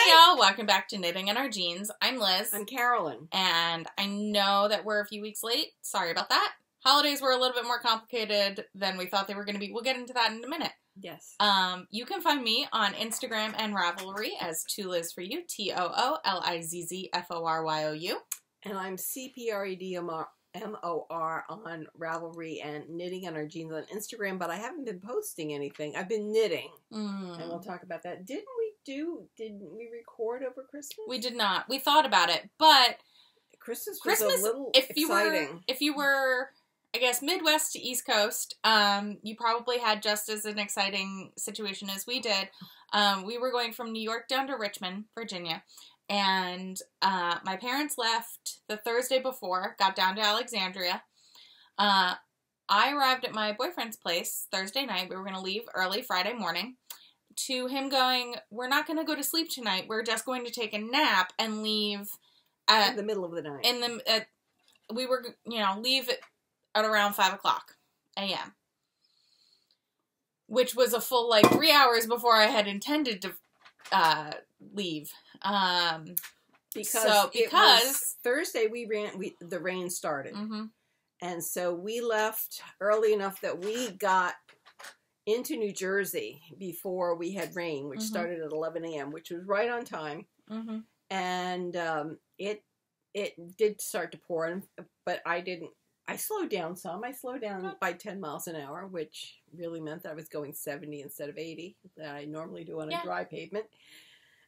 Hi, y'all. Welcome back to Knitting in Our Jeans. I'm Liz. I'm Carolyn. And I know that we're a few weeks late. Sorry about that. Holidays were a little bit more complicated than we thought they were going to be. We'll get into that in a minute. Yes. You can find me on Instagram and Ravelry as Tooliz for you. TOOLIZZFORYOU. And I'm CPREDMOR on Ravelry and Knitting in Our Jeans on Instagram, but I haven't been posting anything. I've been knitting. And we'll talk about that. Didn't we record over Christmas? We did not. We thought about it, but Christmas was a little exciting. If you were, I guess, Midwest to East Coast, you probably had just as an exciting situation as we did. We were going from New York down to Richmond, Virginia, and my parents left the Thursday before, got down to Alexandria. I arrived at my boyfriend's place Thursday night. We were going to leave early Friday morning. To him going, we're not going to go to sleep tonight. We're just going to take a nap and leave in the middle of the night. We were, leave at around 5 o'clock a.m., which was a full 3 hours before I had intended to leave. Because Thursday the rain started, and so we left early enough that we got into New Jersey before we had rain, which started at 11 a.m., which was right on time. And it did start to pour, but I didn't. I slowed down some. I slowed down by 10 miles an hour, which really meant that I was going 70 instead of 80 that I normally do on a dry pavement.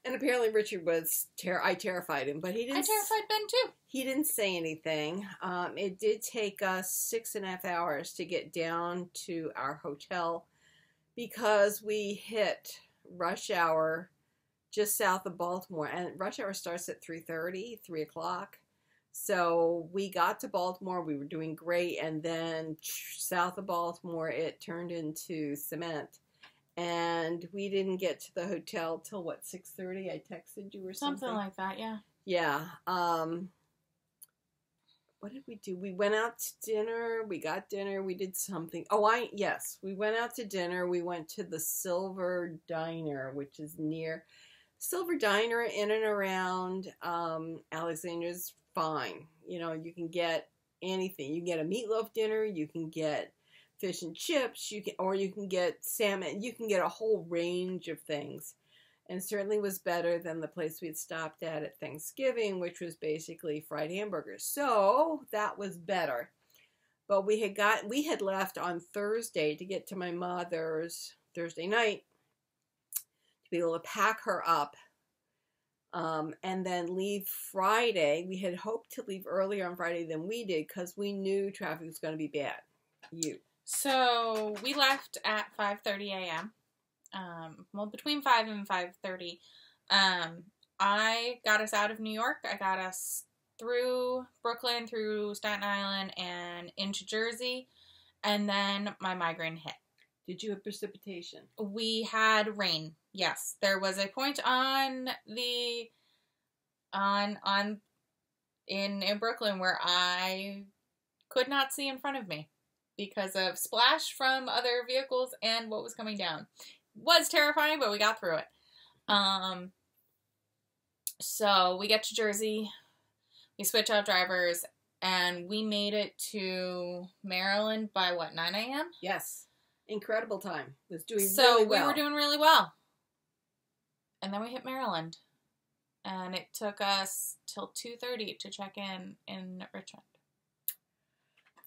And apparently Richard was, I terrified him, but he didn't. I terrified Ben too. He didn't say anything. It did take us 6.5 hours to get down to our hotel because we hit rush hour just south of Baltimore. And rush hour starts at 3:30, 3 o'clock. So we got to Baltimore. We were doing great. And then south of Baltimore, it turned into cement. And we didn't get to the hotel till, 6:30? I texted you or something? Something like that, yeah. Yeah. What did we do? We went out to dinner. We got dinner. We did something. Yes. We went out to dinner. We went to the Silver Diner, which is near... Silver Diner in and around Alexandria's fine. You can get anything. You can get a meatloaf dinner. You can get fish and chips, you can get salmon. You can get a whole range of things, and it certainly was better than the place we had stopped at Thanksgiving, which was basically fried hamburgers. So that was better. But we had left on Thursday to get to my mother's Thursday night to be able to pack her up, and then leave Friday. We had hoped to leave earlier on Friday than we did because we knew traffic was going to be bad. So we left at 5:30 a.m. Between 5 and 5:30. I got us out of New York. I got us through Brooklyn, through Staten Island, and into Jersey. And then my migraine hit. Did you have precipitation? We had rain. Yes, there was a point in Brooklyn where I could not see in front of me because of splash from other vehicles and what was coming down. Was terrifying, but we got through it. So we get to Jersey, we switch out drivers, and we made it to Maryland by 9 a.m.? Yes. Incredible time. It was doing so really well. We were doing really well. And then we hit Maryland. And it took us till 2:30 to check in Richmond.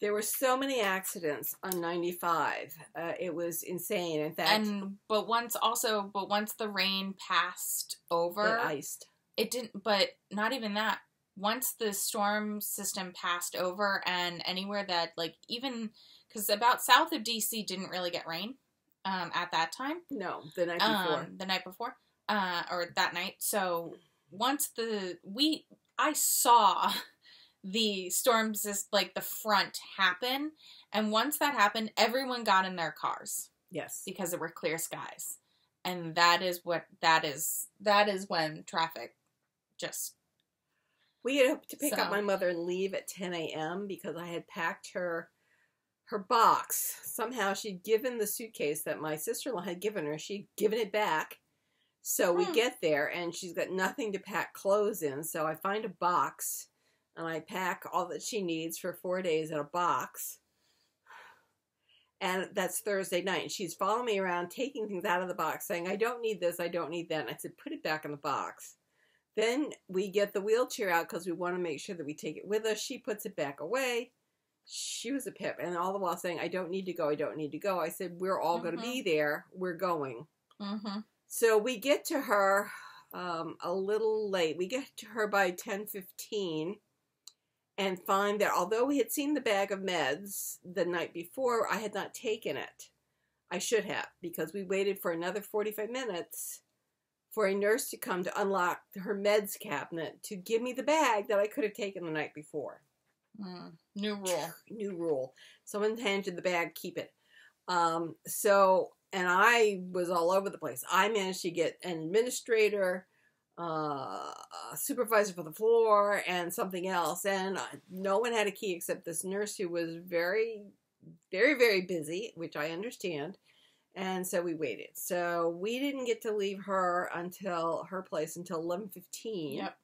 There were so many accidents on 95. It was insane. In fact, but once the rain passed over, it iced. It didn't. But not even that. Once the storm system passed over, and anywhere that even because about south of DC didn't really get rain at that time. No, the night before. Or that night. So once I saw the storms, the front happen, and once that happened, everyone got in their cars. Yes, because there were clear skies, and that is when traffic just. We had hoped to pick up my mother and leave at 10 a.m. because I had packed her box. Somehow she'd given the suitcase that my sister-in-law had given her. She'd given it back. So we get there, and she's got nothing to pack clothes in. So I find a box, and I pack all that she needs for 4 days in a box. And that's Thursday night. And she's following me around, taking things out of the box, saying, I don't need this, I don't need that. And I said, put it back in the box. Then we get the wheelchair out because we want to make sure that we take it with us. She puts it back away. She was a pip. And all the while saying, I don't need to go, I don't need to go. I said, we're all going to be there. We're going. So we get to her a little late. We get to her by 10:15 and find that although we had seen the bag of meds the night before, I had not taken it. I should have, because we waited for another 45 minutes for a nurse to come to unlock her meds cabinet to give me the bag that I could have taken the night before. New rule. New rule. Someone handed the bag, keep it. And I was all over the place. I managed to get an administrator, a supervisor for the floor, and something else. And no one had a key except this nurse who was very, very, very busy, which I understand. And so we waited. So we didn't get to leave her place until 11:15. Yep.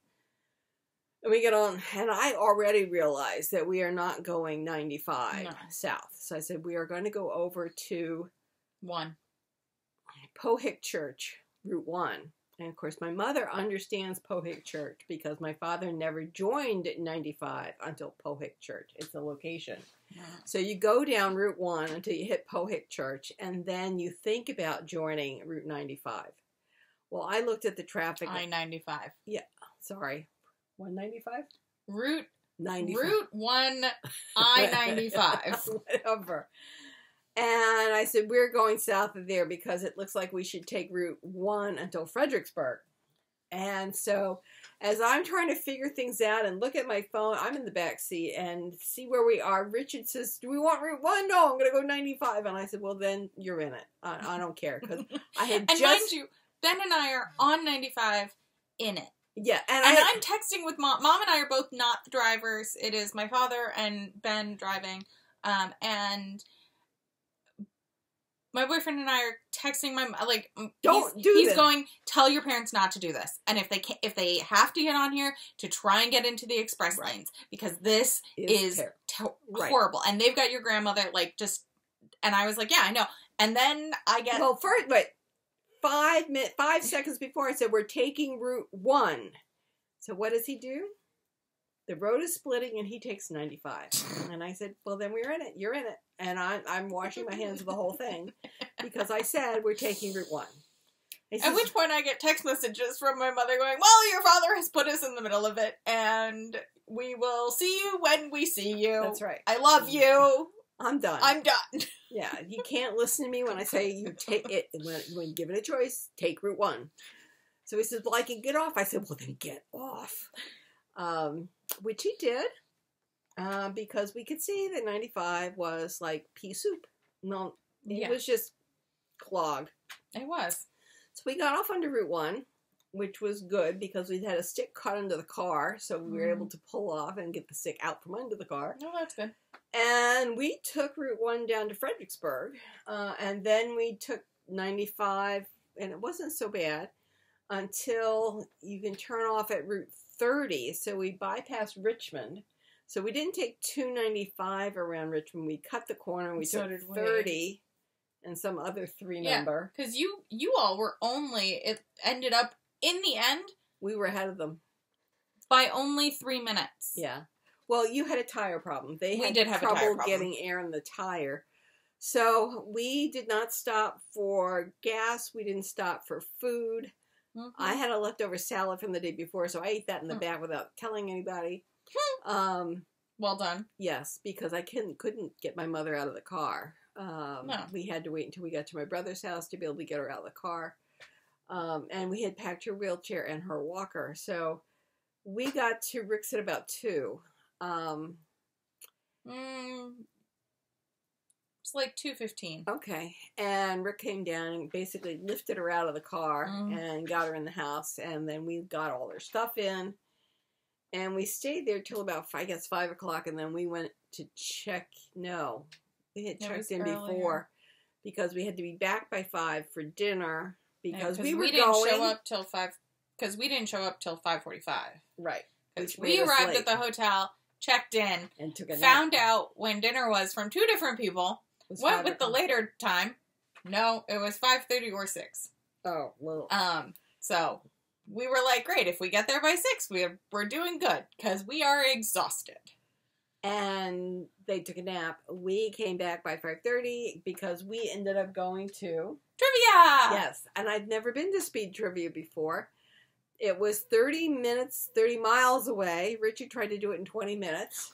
And we get on, and I already realized that we are not going 95 south. So I said, we are going to go over to 1. Pohick Church, Route 1. And of course, my mother understands Pohick Church because my father never joined 95 until Pohick Church. It's a location. So you go down Route 1 until you hit Pohick Church, and then you think about joining Route 95. Well, I looked at the traffic. I-95. Yeah, sorry. 195? Route 95. Route 1 I-95. Whatever. And I said, we're going south of there because it looks like we should take Route 1 until Fredericksburg. And so as I'm trying to figure things out and look at my phone, I'm in the back seat and see where we are. Richard says, do we want Route 1? No, I'm going to go 95. And I said, well, then you're in it. I don't care. Because I had and mind you, Ben and I are on 95 in it. Yeah. And I'm texting with Mom. Mom and I are both not the drivers. It is my father and Ben driving. And my boyfriend and I are texting he's going, tell your parents not to do this. And if they have to get on here, to try and get into the express lanes, because this is horrible. And they've got your grandmother, and I was like, yeah, I know. And then I get... Well, first, 5 seconds before I said, we're taking Route 1. So what does he do? The road is splitting and he takes 95. And I said, well, then we're in it. You're in it. And I'm washing my hands of the whole thing because I said we're taking Route 1. At which point I get text messages from my mother going, well, your father has put us in the middle of it and we will see you when we see you. That's right. I love you. I'm done. I'm done. Yeah, you can't listen to me when I say you take it. When given a choice, take Route 1. So he says, well, I can get off. I said, well, then get off. Which he did, because we could see that 95 was like pea soup. No, it was just clogged. It was. So we got off onto Route 1, which was good because we had a stick caught under the car, so we were able to pull off and get the stick out from under the car. Oh, that's good. And we took Route 1 down to Fredericksburg, and then we took 95, and it wasn't so bad until you can turn off at Route 30, so we bypassed Richmond. So we didn't take 295 around Richmond. We cut the corner and we took 30 and some other 3 number. Because you all were it ended up, in the end, we were ahead of them. By only 3 minutes. Yeah. Well, you had a tire problem. They had trouble getting air in the tire. So we did not stop for gas. We didn't stop for food. I had a leftover salad from the day before, so I ate that in the back without telling anybody. Well done. Yes, because I couldn't get my mother out of the car. No. We had to wait until we got to my brother's house to be able to get her out of the car. And we had packed her wheelchair and her walker. So we got to Rick's at about 2. It's like 2:15. Okay. And Rick came down and basically lifted her out of the car and got her in the house. And then we got all her stuff in. And we stayed there till about, 5 o'clock. And then we went to check. No, we had checked in before because we had to be back by 5 for dinner. because Yeah, we were didn't going. show up till 5, because we didn't show up till 5:45. Right. Because we arrived at the hotel, checked in, and took a found nap. out when dinner was from 2 different people, went with the later time. No, it was 5:30 or 6. Oh, well. So we were like, great, if we get there by 6, we're doing good, because we are exhausted. And they took a nap. We came back by 5:30 because we ended up going to Trivia! Yes, and I'd never been to speed trivia before. It was 30 miles away. Richie tried to do it in 20 minutes.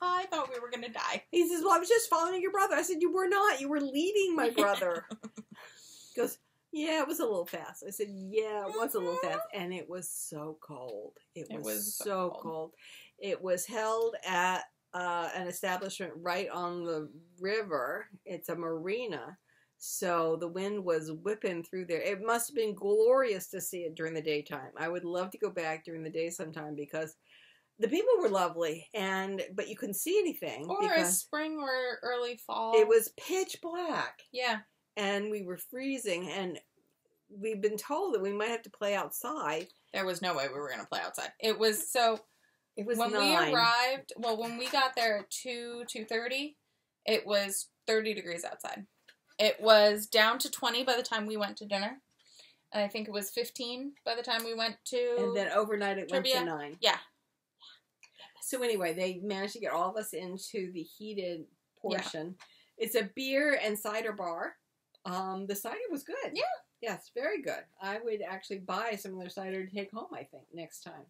I thought we were going to die. He says, well, I was just following your brother. I said, you were not. You were leading my brother. He goes, yeah, it was a little fast. I said, yeah, it was a little fast. And it was so cold. It was so cold. It was held at an establishment right on the river. It's a marina. So the wind was whipping through there. It must have been glorious to see it during the daytime. I would love to go back during the day sometime because the people were lovely, but you couldn't see anything. Or a spring or early fall. It was pitch black. Yeah. And we were freezing, and we've been told that we might have to play outside. There was no way we were going to play outside. It was when 9. we arrived, when we got there at 2:30, it was 30 degrees outside. It was down to 20 by the time we went to dinner. And I think it was 15 by the time we went to And then overnight it trivia. went to 9. Yeah. So anyway, they managed to get all of us into the heated portion. Yeah. It's a beer and cider bar. The cider was good. Yeah. Yes, very good. I would actually buy some of their cider to take home, I think, next time.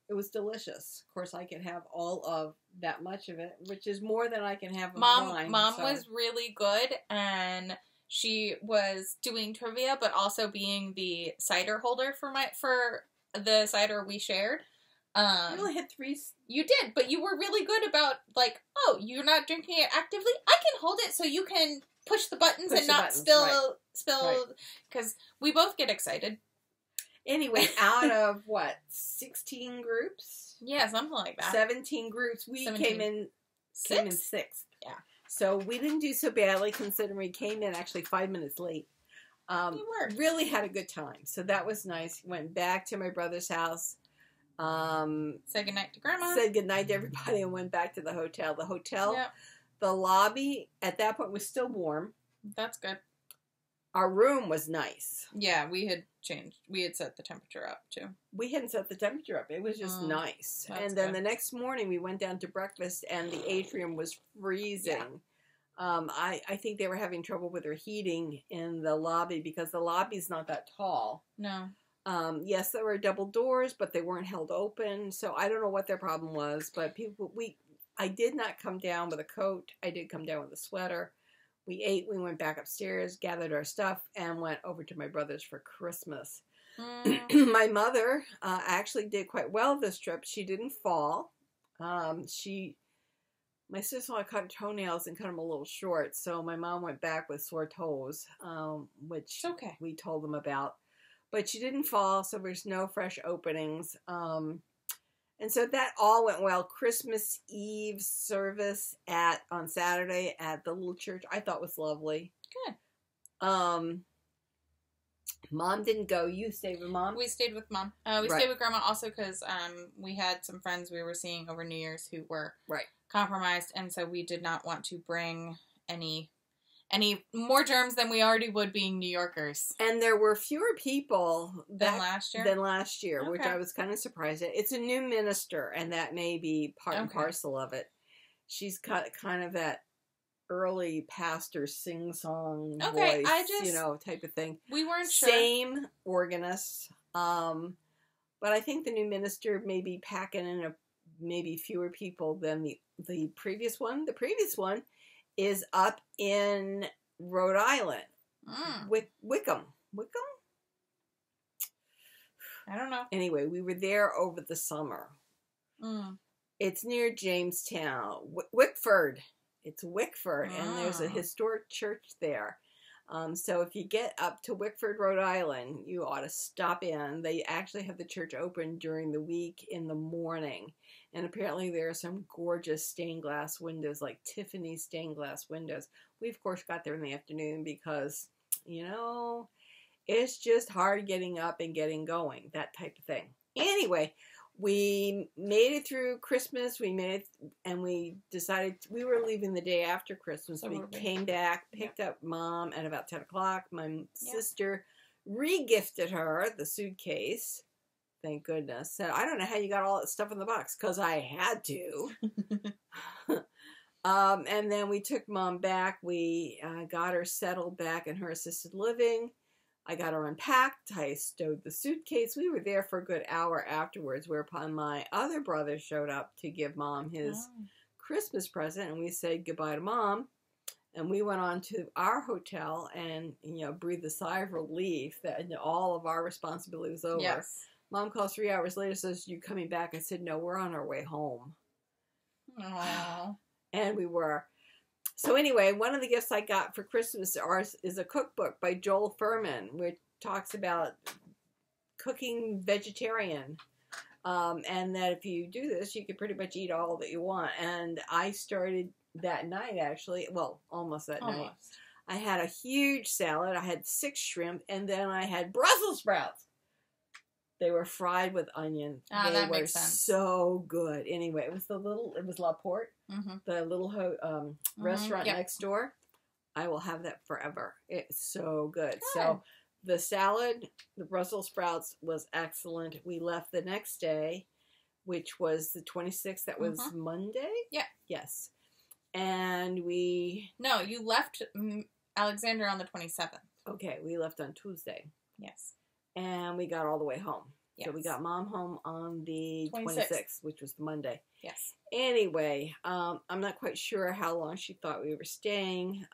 It was delicious. Of course, I could have all of that much of it, which is more than I can have of mine. Mom was really good, and she was doing trivia, but also being the cider holder for the cider we shared. You only had 3. You did, but you were really good about, like, oh, you're not drinking it actively? I can hold it so you can push the buttons and not spill, because we both get excited. Anyway, out of, 16 groups? Yeah, something like that. 17 groups. We 17. came in 6th. Yeah. So we didn't do so badly considering we came in actually 5 minutes late. We were. Really had a good time. So that was nice. Went back to my brother's house. Said goodnight to Grandma. Said goodnight to everybody and went back to the hotel. The hotel, yep. The lobby at that point was still warm. That's good. Our room was nice. Yeah, we had changed. We had set the temperature up, too. We hadn't set the temperature up. It was just nice. And then the next morning, we went down to breakfast, and the atrium was freezing. Yeah. I think they were having trouble with their heating in the lobby because the lobby's not that tall. No. Yes, there were double doors, but they weren't held open. So I don't know what their problem was. But I did not come down with a coat. I did come down with a sweater. We ate, we went back upstairs, gathered our stuff, and went over to my brother's for Christmas. My mother actually did quite well this trip. She didn't fall. My sister-in-law cut her toenails and cut them a little short, so my mom went back with sore toes, which we told them about. But she didn't fall, so there's no fresh openings. And so that all went well. Christmas Eve service on Saturday at the little church I thought was lovely. Good. Mom didn't go. You stayed with Mom? We stayed with Mom. We stayed with Grandma also because we had some friends we were seeing over New Year's who were compromised, and so we did not want to bring any more germs than we already would being New Yorkers. And there were fewer people than last year, which I was kind of surprised at. It's a new minister, and that may be part and parcel of it. She's got kind of that early pastor sing-song voice, type of thing. We weren't sure. Same organist, but I think the new minister may be packing in maybe fewer people than the previous one. The previous one is up in Rhode Island. Wickham? I don't know. Anyway, we were there over the summer. It's near Jamestown. Wickford. It's Wickford, and there's a historic church there. So if you get up to Wickford, Rhode Island, you ought to stop in. They actually have the church open during the week in the morning. And apparently there are some gorgeous stained glass windows, like Tiffany stained glass windows. We, of course, got there in the afternoon because you know, it's just hard getting up and getting going, that type of thing. Anyway, we made it through Christmas. We made it, and we decided we were leaving the day after Christmas. So we came back, picked up Mom at about 10 o'clock. My sister re-gifted her the suitcase. Thank goodness. Said, I don't know how you got all that stuff in the box, because I had to. And then we took Mom back. We got her settled back in her assisted living. I got her unpacked. I stowed the suitcase. We were there for a good hour afterwards, whereupon my other brother showed up to give Mom his Christmas present, and we said goodbye to Mom. And we went on to our hotel and, you know, breathed a sigh of relief that all of our responsibility was over. Yes. Mom calls 3 hours later, says, you coming back? I said, no, we're on our way home. Aww. And we were. So anyway, one of the gifts I got for Christmas is a cookbook by Joel Furman, which talks about cooking vegetarian. And that if you do this, you can pretty much eat all that you want. And I started that night, actually. Well, almost that night. I had a huge salad. I had 6 shrimp. And then I had Brussels sprouts. They were fried with onion. They that were makes sense. so good. Anyway, it was La Porte, the little restaurant next door. I will have that forever. It's so good. So the salad, the Brussels sprouts was excellent. We left the next day, which was the 26th. That was Monday? Yeah. Yes. And we... No, you left Alexandria on the 27th. Okay, we left on Tuesday. Yes. And we got all the way home. Yes. So we got Mom home on the 26th, which was the Monday. Yes. Anyway, I'm not quite sure how long she thought we were staying.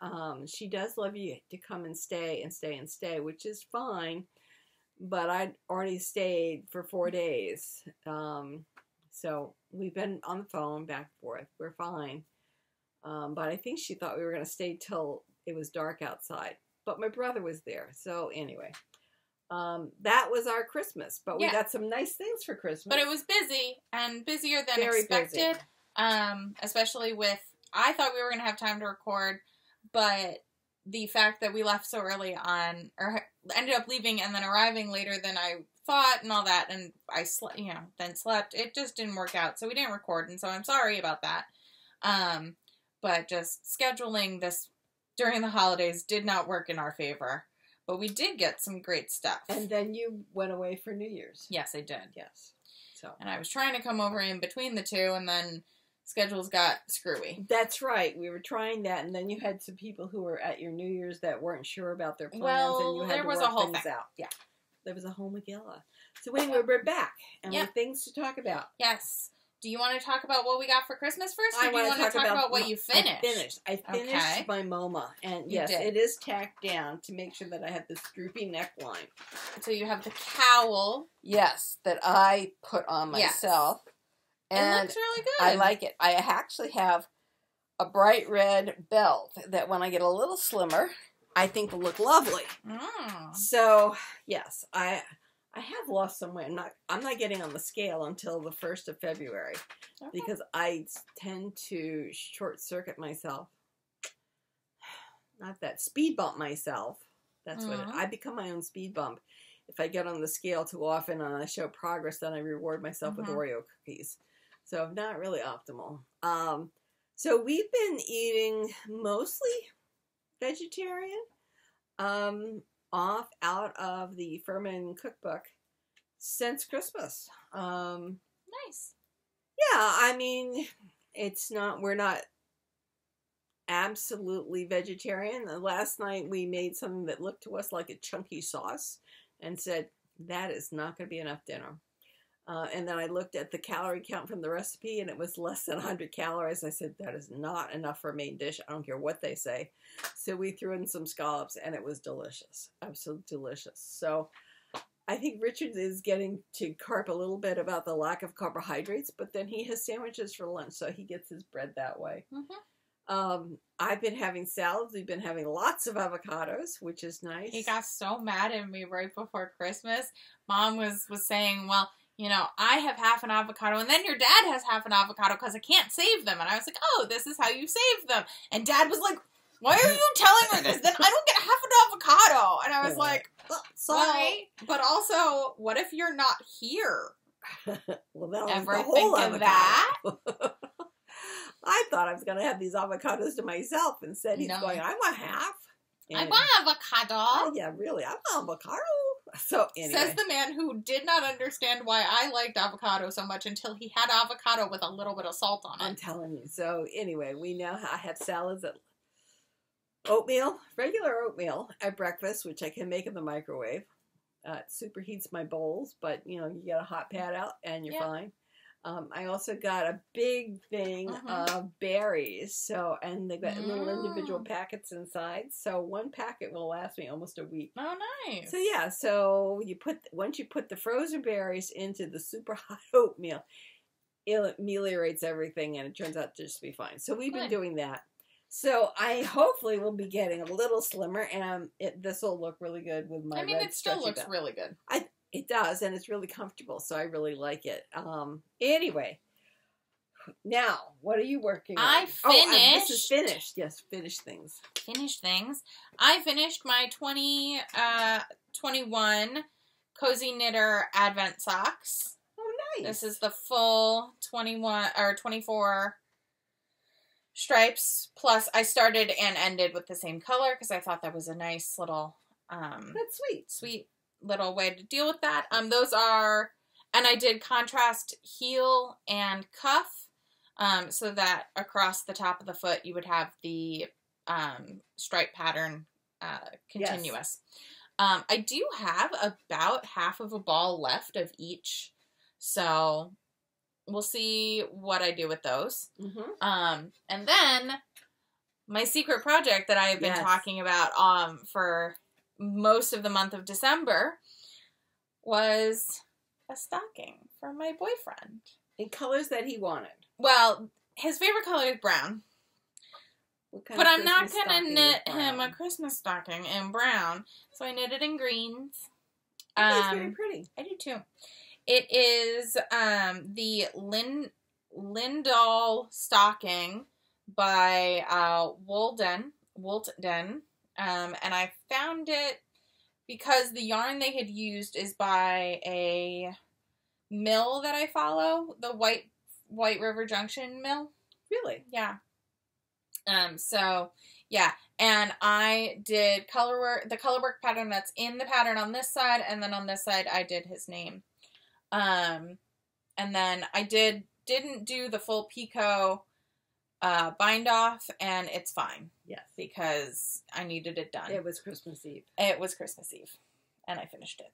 She does love you to come and stay, which is fine. But I'd already stayed for 4 days. So we've been on the phone back and forth. We're fine. But I think she thought we were going to stay till it was dark outside. But my brother was there. So anyway... that was our Christmas, but we got some nice things for Christmas. But it was busy, and busier than expected. Especially with, I thought we were going to have time to record, but the fact that we left so early on, or ended up leaving and then arriving later than I thought and all that, and I then slept, it just didn't work out, so we didn't record, and so I'm sorry about that. But just scheduling this during the holidays did not work in our favor. But we did get some great stuff. And then you went away for New Year's. Yes, I did. Yes. So. And I was trying to come over in between the two, and then schedules got screwy. That's right. We were trying that, and then you had some people who were at your New Year's that weren't sure about their plans, and you had to work a whole things thing. out. Yeah. There was a whole Megillah. So anyway, we're back, and we have things to talk about. Yes. Do you want to talk about what we got for Christmas first, or do you want to talk about what you finished? I finished my Moma, and yes, it is tacked down to make sure that I have this droopy neckline. So you have the cowl. Yes, that I put on myself. Yes. And it looks really good. I like it. I actually have a bright red belt that when I get a little slimmer, I think will look lovely. So, yes, I have lost some weight. I'm not getting on the scale until the 1st of February because I tend to short circuit myself. Not that, speed bump myself. That's what I become my own speed bump. If I get on the scale too often and I show progress, then I reward myself with Oreo cookies. So not really optimal. So we've been eating mostly vegetarian. Out of the Furman cookbook since Christmas. Nice. Yeah, I mean, we're not absolutely vegetarian. Last night we made something that looked to us like a chunky sauce and said, that is not going to be enough dinner. And then I looked at the calorie count from the recipe, and it was less than 100 calories. I said, that is not enough for a main dish. I don't care what they say. So we threw in some scallops, and it was delicious. Absolutely delicious. So I think Richard is getting to carp a little bit about the lack of carbohydrates, but then he has sandwiches for lunch, so he gets his bread that way. I've been having salads. We've been having lots of avocados, which is nice. He got so mad at me right before Christmas. Mom was saying, well, you know, I have half an avocado, and then your dad has half an avocado because I can't save them. And I was like, oh, this is how you save them. And Dad was like, why are you telling her this? Then I don't get half an avocado. And I was like, sorry. But also, what if you're not here? Well, that was Ever the whole think of avocado. that? I thought I was going to have these avocados to myself. Instead, he's going, I want half. And, I want avocado. Oh, yeah, really. I want avocado. So, anyway. Says the man who did not understand why I liked avocado so much until he had avocado with a little bit of salt on it. I'm telling you. So, anyway, I have salads at oatmeal, regular oatmeal at breakfast, which I can make in the microwave. It superheats my bowls, but, you get a hot pad out and you're fine. I also got a big thing of berries, and they've got little individual packets inside. So one packet will last me almost a week. Oh, nice. So yeah, so once you put the frozen berries into the super hot oatmeal, it ameliorates everything, and it turns out to just be fine. So we've been doing that. So I hopefully will be getting a little slimmer, and this will look really good with my. It still looks really good. It does, and it's really comfortable, so I really like it. Anyway, now, what are you working on? I finished. This is finished. Yes, finished things. Finished things. I finished my 2021 Cozy Knitter Advent Socks. Oh, nice. This is the full 24 stripes, plus I started and ended with the same color, because I thought that was a nice little... That's sweet. Little way to deal with that. Those are, and I did contrast heel and cuff, so that across the top of the foot you would have the stripe pattern continuous. Yes. I do have about half of a ball left of each, so we'll see what I do with those. And then my secret project that I have been talking about for most of the month of December was a stocking for my boyfriend. In colors that he wanted. Well, his favorite color is brown. But I'm not going to knit him a Christmas stocking in brown. So I knit it in greens. It's very pretty. I do too. It is the Lindal stocking by Woldten. And I found it because the yarn they had used is by a mill that I follow, the White River Junction mill. Really? Yeah. So yeah, and I did the color work pattern that's in the pattern on this side, and then on this side I did his name. And then I didn't do the full picot bind off, and it's fine. Yes. Because I needed it done. It was Christmas Eve. It was Christmas Eve. And I finished it.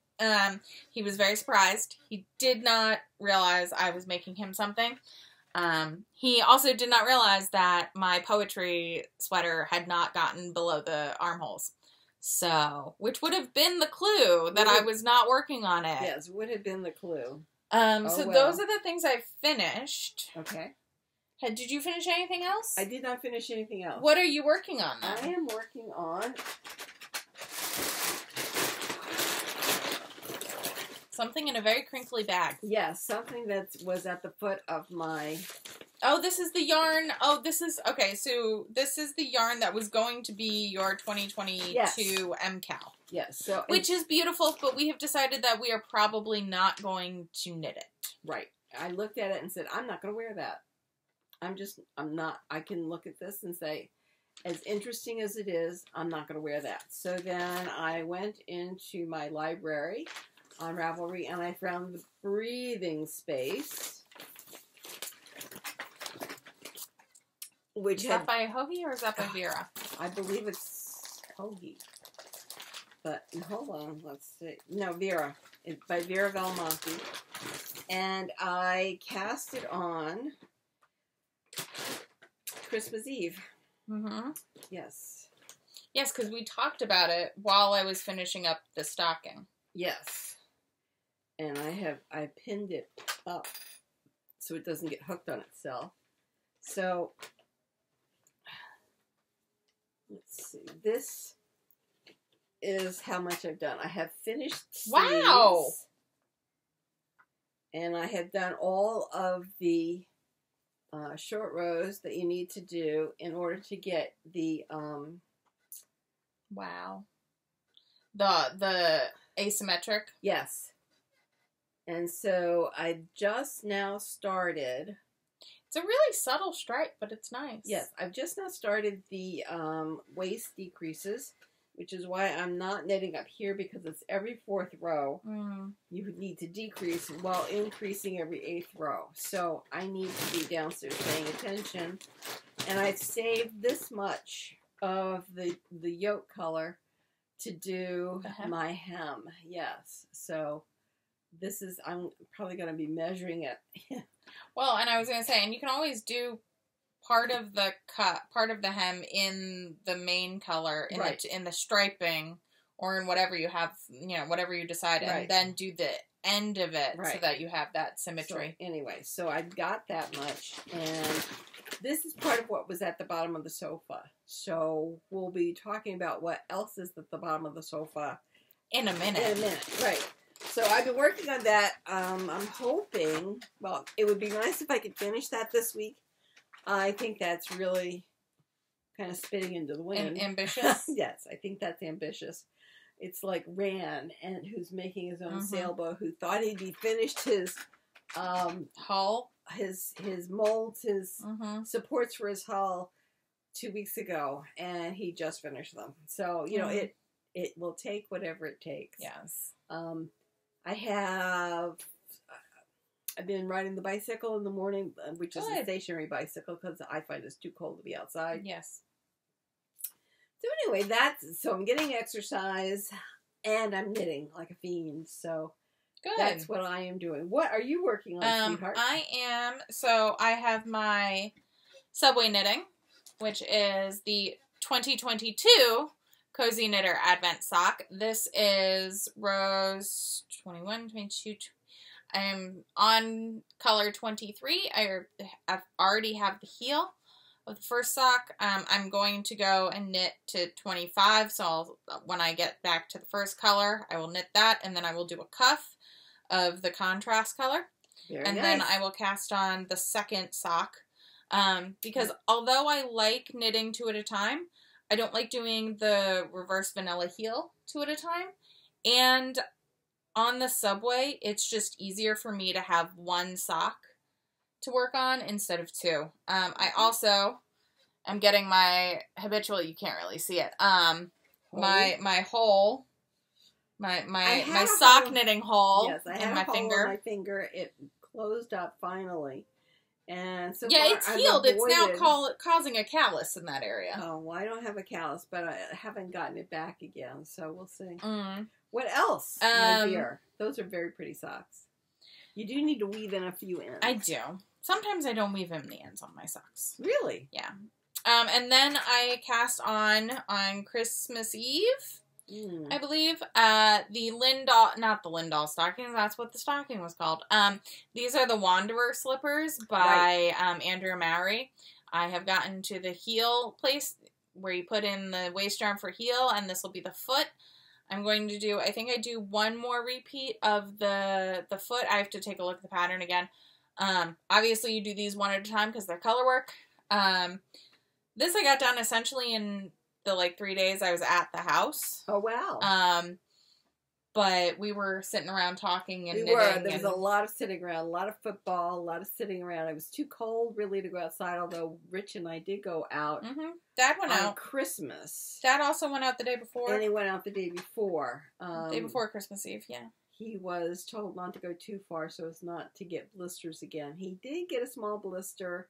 He was very surprised. He did not realize I was making him something. He also did not realize that my poetry sweater had not gotten below the armholes. So, which would have been the clue that I was not working on it. Yes, would have been the clue. Those are the things I finished. Okay. Did you finish anything else? I did not finish anything else. What are you working on now? I am working on... something in a very crinkly bag. Yes, something that was at the foot of my... Oh, this is the yarn. Oh, this is... Okay, so this is the yarn that was going to be your 2022 MCAL. Yes. So which is beautiful, but we have decided that we are probably not going to knit it. Right. I looked at it and said, I'm not going to wear that. I'm not, I can look at this and say, as interesting as it is, I'm not going to wear that. So then I went into my library on Ravelry and I found the Breathing Space. Which is that by Hoagie or is that by Veera? I believe it's Hoagie. But hold on, let's see. No, Veera. It's by Veera Valimaki. And I cast it on Christmas Eve. Mm-hmm. Yes. Yes, because we talked about it while I was finishing up the stocking. Yes. And I pinned it up so it doesn't get hooked on itself. So, let's see. This is how much I've done. I have finished sleeves. Wow! And I have done all of the short rows that you need to do in order to get the wow, the asymmetric. Yes. And so I just now started. It's a really subtle stripe, but it's nice. Yes, I've just now started the waist decreases, which is why I'm not knitting up here, because it's every 4th row. You need to decrease while increasing every 8th row. So I need to be downstairs paying attention. And I've saved this much of the yoke color to do my hem. Yes. So this is, I'm probably going to be measuring it. Well, and I was going to say, and you can always do part of the hem in the main color, in the striping, or in whatever you have, whatever you decide, and then do the end of it so that you have that symmetry. So, anyway, so I've got that much, and this is part of what was at the bottom of the sofa. So we'll be talking about what else is at the bottom of the sofa in a minute. Right. So I've been working on that. I'm hoping, well, it would be nice if I could finish that this week. I think that's really kind of spitting into the wind. Ambitious? Yes, I think that's ambitious. It's like Rand, and who's making his own sailboat, who thought he'd finished his hull, his molds, his supports for his hull 2 weeks ago, and he just finished them. So, it will take whatever it takes. Yes. I've been riding the bicycle in the morning, which is a stationary bicycle, because I find it's too cold to be outside. Yes. So anyway, so I'm getting exercise, and I'm knitting like a fiend. So good. That's what I am doing. What are you working on, sweetheart? I have my Subway knitting, which is the 2022 Cozy Knitter Advent Sock. This is rows 21, 22. I'm on color 23. I already have the heel of the first sock. I'm going to go and knit to 25. So when I get back to the first color, I will knit that, and then I will do a cuff of the contrast color. Very and nice. Then I will cast on the second sock. Because although I like knitting 2 at a time, I don't like doing the reverse vanilla heel 2 at a time. And on the Subway, it's just easier for me to have 1 sock to work on instead of 2. I also am getting my habitual, you can't really see it, my hole, my sock knitting hole in my finger. In my finger. It closed up finally. And so it's healed. It's now causing a callus in that area. Oh, well, I don't have a callus, but I haven't gotten it back again, so we'll see. What else, my dear? Those are very pretty socks. You do need to weave in a few ends. I do. Sometimes I don't weave in the ends on my socks. Really? Yeah. And then I cast on Christmas Eve, I believe, the Lindal, not the Lindal stocking, that's what the stocking was called. These are the Wanderer slippers by Andrea Mowry. I have gotten to the heel place where you put in the waist yarn for heel, and this will be the foot. I'm going to do, I think I do 1 more repeat of the foot. I have to take a look at the pattern again. Obviously you do these 1 at a time because they're color work. This I got done essentially in the 3 days I was at the house. Oh, wow. But we were sitting around talking and knitting. There was a lot of sitting around, a lot of football, a lot of sitting around. It was too cold really to go outside, although Rich and I did go out. Dad went out. Christmas. Dad also went out the day before. And he went out the day before. Day before Christmas Eve, yeah. He was told not to go too far so as not to get blisters again. He did get a small blister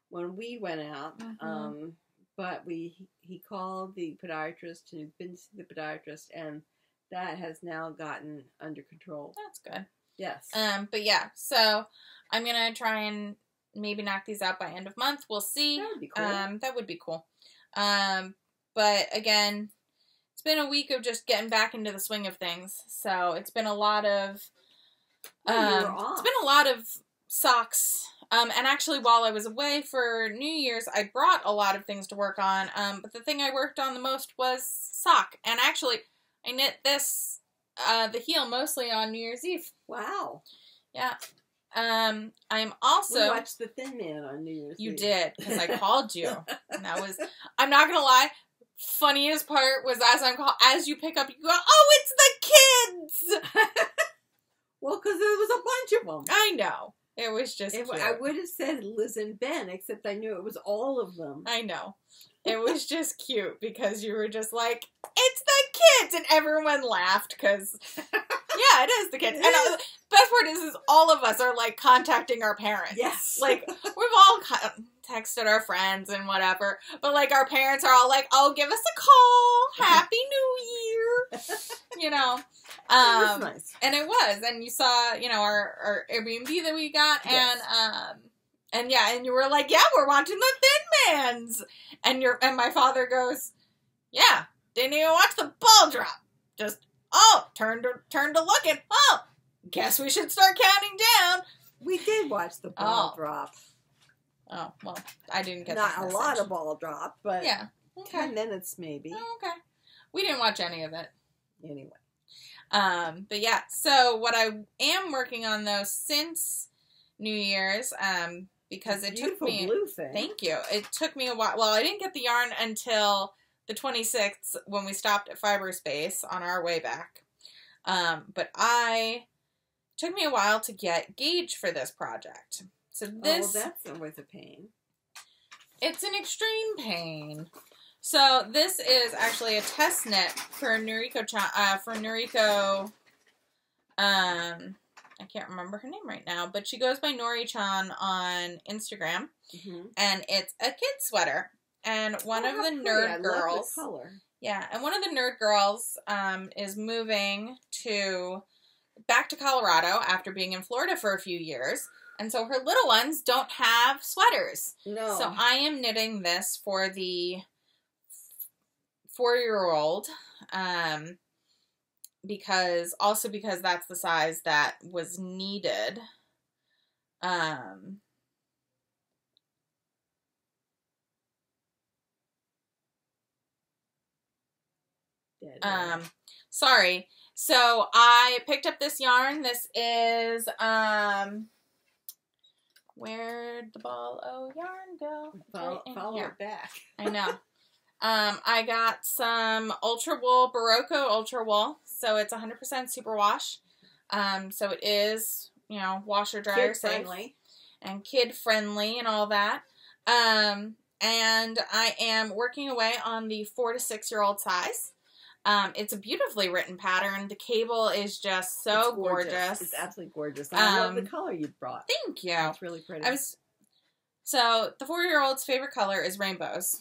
when we went out. But he called the podiatrist, and he's been to the podiatrist, and that has now gotten under control. That's good. Yes. But yeah, so I'm gonna try and maybe knock these out by end of month. We'll see. That would be cool. That would be cool. But again, it's been a week of just getting back into the swing of things. So it's been a lot of it's been a lot of socks. And actually, while I was away for New Year's, I brought a lot of things to work on. But the thing I worked on the most was sock. And actually, I knit this, the heel, mostly on New Year's Eve. Wow. Yeah. I'm also... We watched The Thin Man on New Year's Eve. You did, because I called you. And that was... I'm not going to lie. Funniest part was as you pick up, you go, oh, it's the kids! Well, because there was a bunch of them. I know. It was just cute. I would have said Lizz and Ben, except I knew it was all of them. I know. It was just cute because you were just like, it's the kids! And everyone laughed because, yeah, it is the kids. And the best part is all of us are like contacting our parents. Yes. Like, we've all texted our friends and whatever, but like our parents are all like, oh, give us a call. Happy New Year. You know. It was nice. And it was. And you saw, you know, our Airbnb that we got. Yes. And yeah, and you were like, yeah, we're watching the Thin Mans. And my father goes, yeah, didn't even watch the ball drop. Just, turn to looking. Oh, guess we should start counting down. We did watch the ball drop. Oh, well, I didn't get Not that message. A lot of ball drop, but yeah, okay. 10 minutes maybe. Oh, okay. We didn't watch any of it. Anyway. But yeah, so what I am working on though since New Year's, because it took me... blue thing. Thank you. It took me a while. Well, I didn't get the yarn until the 26th when we stopped at Fiber Space on our way back. But took me a while to get gauge for this project. So this... Oh, that's worth a pain. It's an extreme pain. So this is actually a test knit for Noriko, I can't remember her name right now, but she goes by Norichan on Instagram, and it's a kid sweater. And one of the nerd girls, love the color. Yeah, and one of the nerd girls is moving back to Colorado after being in Florida for a few years. And so her little ones don't have sweaters. No. So I am knitting this for the 4-year-old, because that's the size that was needed. Sorry. So I picked up this yarn. This is, where'd the ball o' yarn go? Follow it back. I know. I got some Ultra Wool, Barocco Ultra Wool. So it's 100% superwash. So it is, you know, washer dryer safe. And kid friendly and all that. And I am working away on the 4 to 6 year old size. It's a beautifully written pattern. The cable is just so gorgeous. It's absolutely gorgeous. I love the color you brought. Thank you. It's really pretty. So the 4-year-old's favorite color is rainbows.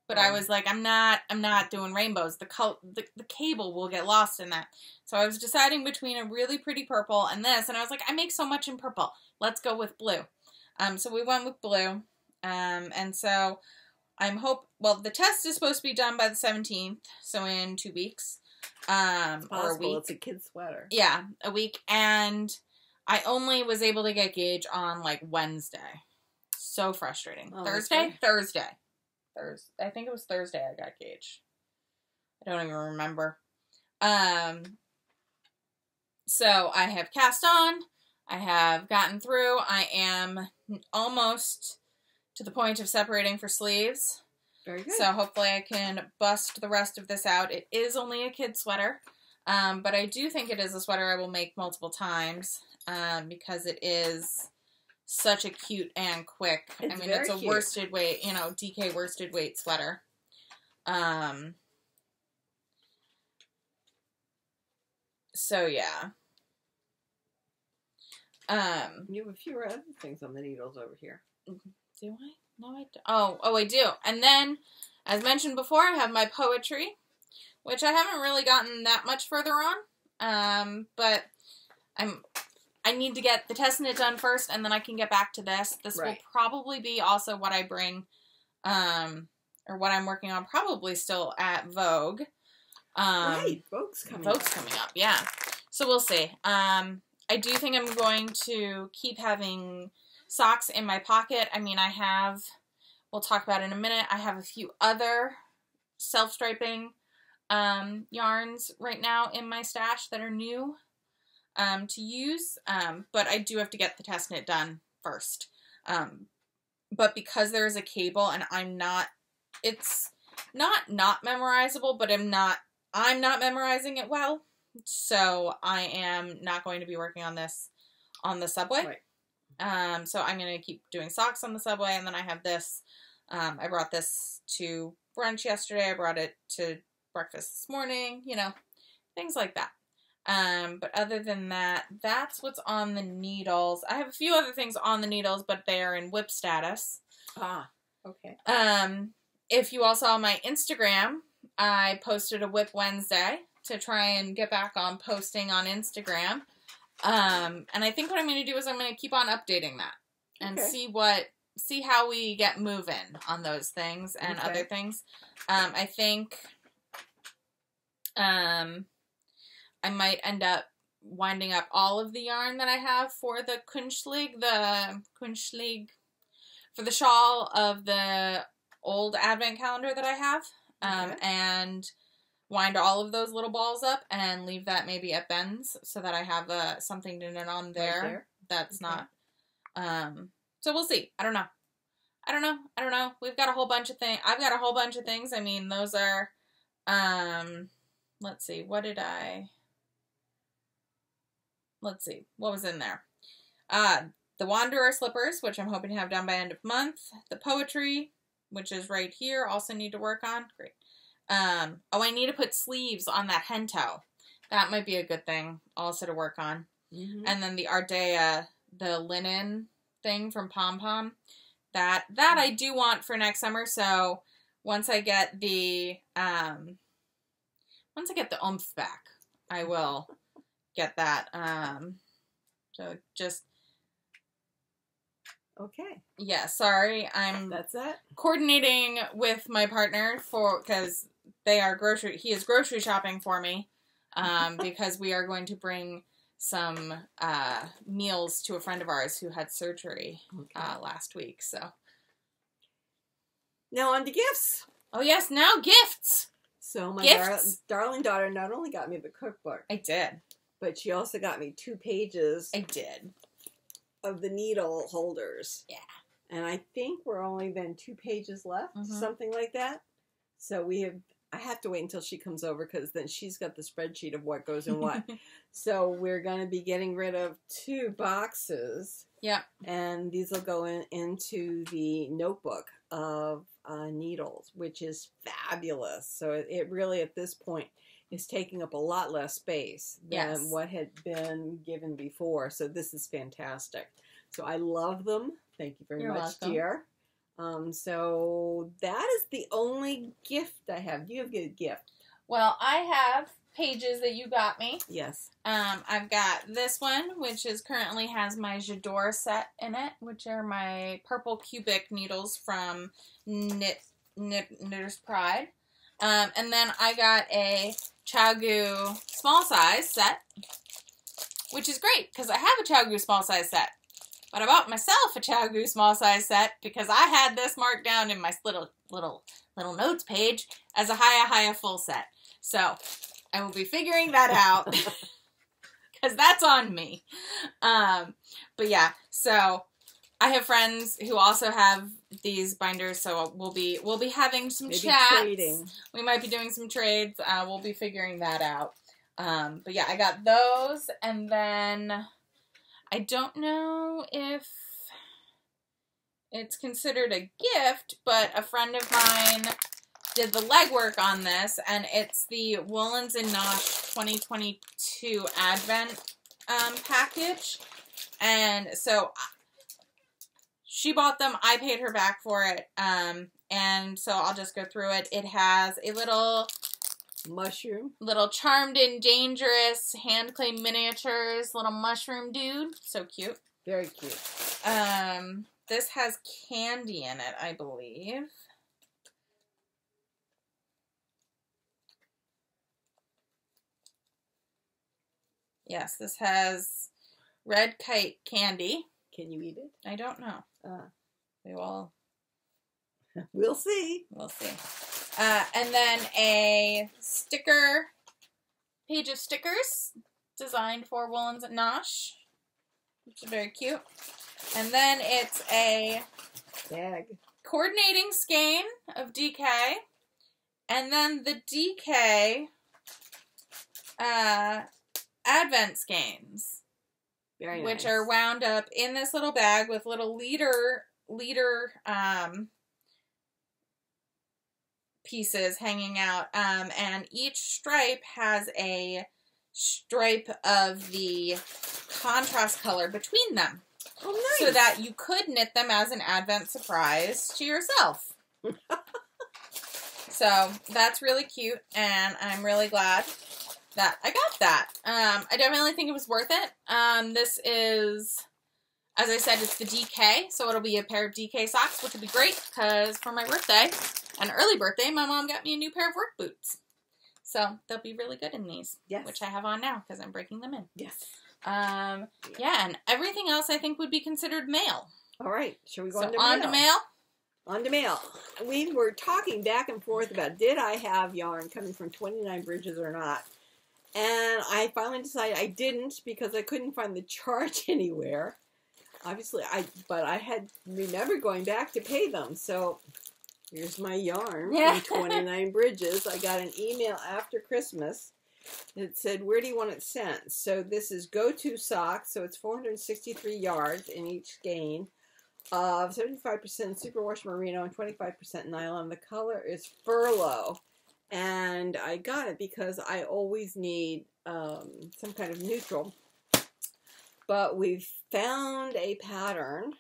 But I was like, I'm not doing rainbows. The cable will get lost in that. So I was deciding between a really pretty purple and this, and I was like, I make so much in purple. Let's go with blue. So we went with blue. And so the test is supposed to be done by the 17th, so in 2 weeks. Or a week. It's a kid's sweater. Yeah, a week. And I only was able to get gauge on like Wednesday. So frustrating. Thursday? I think it was Thursday I got gauge. I don't even remember. So I have cast on. I have gotten through. I am almost to the point of separating for sleeves. Very good. So hopefully I can bust the rest of this out. It is only a kid sweater. But I do think it is a sweater I will make multiple times. Because it is such a cute and quick. It's a worsted weight, DK worsted weight sweater. So yeah. You have a few other things on the needles over here. Do I? No, I don't. Oh, I do. And then, as mentioned before, I have my poetry, which I haven't really gotten that much further on. But I need to get the test knit done first, and then I can get back to this. This will probably be also what I bring, or what I'm working on, probably still at Vogue. Vogue's coming up, yeah. So we'll see. I do think I'm going to keep having socks in my pocket. We'll talk about it in a minute, I have a few other self-striping yarns right now in my stash that are new. to use, but I do have to get the test knit done first. But because there is a cable and it's not memorizable, but I'm not memorizing it well. So I am not going to be working on this on the subway. Right. So I'm going to keep doing socks on the subway, and then I have this. I brought this to brunch yesterday. I brought it to breakfast this morning, you know, things like that. But other than that, that's what's on the needles. I have a few other things on the needles, but they are in WIP status. Ah, okay. If you all saw my Instagram, I posted a WIP Wednesday to try and get back on posting on Instagram. And I think what I'm going to do is I'm going to keep on updating that and see how we get moving on those things and other things. I think, I might end up winding up all of the yarn that I have for the Kunstlig, for the shawl of the old advent calendar that I have, and wind all of those little balls up and leave that maybe at Ben's so that I have something to knit on there. Right there. That's not, so we'll see. I don't know. We've got a whole bunch of things. I've got a whole bunch of things. I mean, those are, let's see, what was in there? The Wanderer slippers, which I'm hoping to have done by end of month. The poetry, which is right here, also need to work on. Great. I need to put sleeves on that hen toe. That might be a good thing also to work on. Mm-hmm. And then the Ardea, the linen thing from PomPom. That I do want for next summer. So once I get the oomph back, I will get that. So just okay. Yeah, sorry. That's it. Coordinating with my partner because he is grocery shopping for me, because we are going to bring some meals to a friend of ours who had surgery last week. So now on to gifts. Oh yes, now gifts. So my darling daughter not only got me the cookbook. I did. But she also got me 2 pages. I did. Of the needle holders. Yeah. And I think we're only then 2 pages left, something like that. So I have to wait until she comes over because then she's got the spreadsheet of what goes in what. So we're going to be getting rid of 2 boxes. Yeah. And these will go into the notebook of needles, which is fabulous. So it really, at this point, is taking up a lot less space than what had been given before. So this is fantastic. So I love them. Thank you very much, dear. So that is the only gift I have. Do you have a gift? Well, I have pages that you got me. Yes. I've got this one, which currently has my J'adore set in it, which are my purple cubic needles from Knitter's Pride. And then I got a Chaogu small size set, which is great because I have a Chaogu small size set. But I bought myself a Chaogu small size set because I had this marked down in my little notes page as a Haya full set. So I will be figuring that out because that's on me. But yeah, so I have friends who also have these binders, so we'll be having some chats. Trading. We might be doing some trades. We'll be figuring that out. But yeah, I got those, and then I don't know if it's considered a gift, but a friend of mine did the legwork on this, and it's the Woolens and Nosh 2022 Advent package, and so she bought them. I paid her back for it. And so I'll just go through it. It has a little mushroom. Little Charmed and Dangerous hand clay miniatures. Little mushroom dude. So cute. Very cute. This has candy in it, I believe. Yes, this has red kite candy. Can you eat it? I don't know. We will. We'll see. We'll see. And then a sticker, page of stickers designed for Woolens and Nosh, which is very cute. And then it's a bag coordinating skein of DK. And then the DK advent skeins. Very nice. Which are wound up in this little bag with little leader pieces hanging out. And each stripe has a stripe of the contrast color between them. Oh, nice. So that you could knit them as an advent surprise to yourself. So that's really cute, and I'm really glad that I got that. I definitely think it was worth it. This is, as I said, it's the DK, so it'll be a pair of DK socks, which would be great, because for my birthday, an early birthday, my mom got me a new pair of work boots. So they'll be really good in these, yes. Which I have on now, because I'm breaking them in. Yes. Yeah, and everything else I think would be considered mail. All right, shall we go on to mail? On to mail. We were talking back and forth about did I have yarn coming from 29 Bridges or not. And I finally decided I didn't because I couldn't find the chart anywhere. Obviously, but I had remembered going back to pay them. So here's my yarn from 29 Bridges. I got an email after Christmas that said, where do you want it sent? So this is go-to socks. So it's 463 yards in each skein. 75% superwash merino and 25% nylon. The color is furlough, and I got it because I always need some kind of neutral. But we've found a pattern